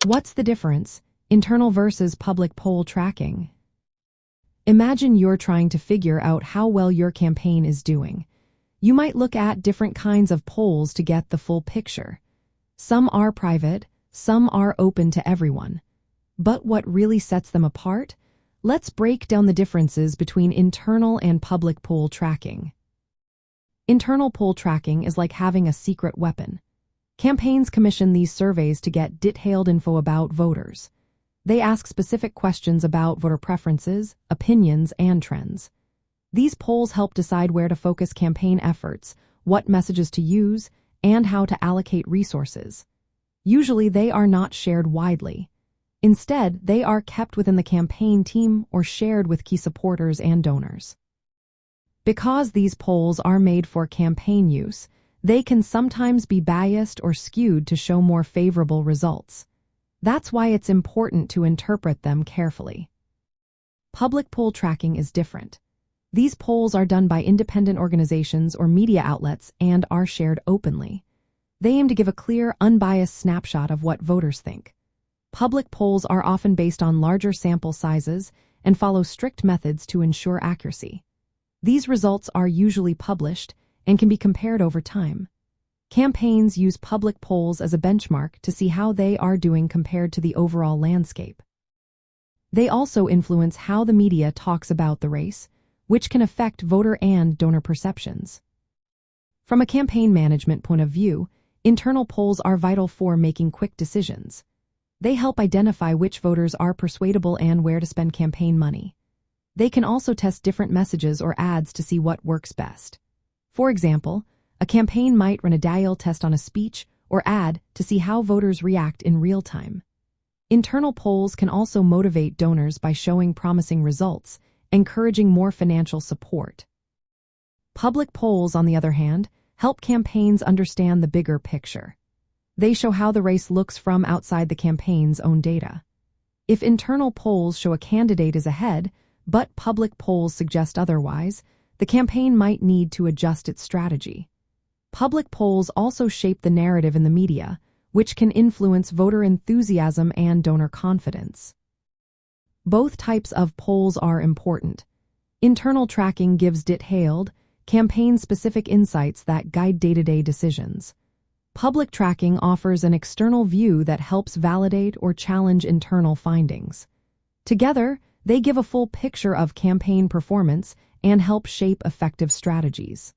What's the difference? Internal versus public poll tracking. Imagine you're trying to figure out how well your campaign is doing. You might look at different kinds of polls to get the full picture. Some are private, some are open to everyone. But what really sets them apart? Let's break down the differences between internal and public poll tracking. Internal poll tracking is like having a secret weapon. Campaigns commission these surveys to get detailed info about voters. They ask specific questions about voter preferences, opinions, and trends. These polls help decide where to focus campaign efforts, what messages to use, and how to allocate resources. Usually they are not shared widely. Instead, they are kept within the campaign team or shared with key supporters and donors. Because these polls are made for campaign use, they can sometimes be biased or skewed to show more favorable results. That's why it's important to interpret them carefully. Public poll tracking is different. These polls are done by independent organizations or media outlets and are shared openly. They aim to give a clear, unbiased snapshot of what voters think. Public polls are often based on larger sample sizes and follow strict methods to ensure accuracy. These results are usually published and can be compared over time. Campaigns use public polls as a benchmark to see how they are doing compared to the overall landscape. They also influence how the media talks about the race, which can affect voter and donor perceptions. From a campaign management point of view, internal polls are vital for making quick decisions. They help identify which voters are persuadable and where to spend campaign money. They can also test different messages or ads to see what works best. For example, a campaign might run a dial test on a speech or ad to see how voters react in real time. Internal polls can also motivate donors by showing promising results, encouraging more financial support. Public polls, on the other hand, help campaigns understand the bigger picture. They show how the race looks from outside the campaign's own data. If internal polls show a candidate is ahead, but public polls suggest otherwise, the campaign might need to adjust its strategy. Public polls also shape the narrative in the media, which can influence voter enthusiasm and donor confidence. Both types of polls are important. Internal tracking gives detailed, campaign-specific insights that guide day-to-day decisions. Public tracking offers an external view that helps validate or challenge internal findings. Together, they give a full picture of campaign performance and help shape effective strategies.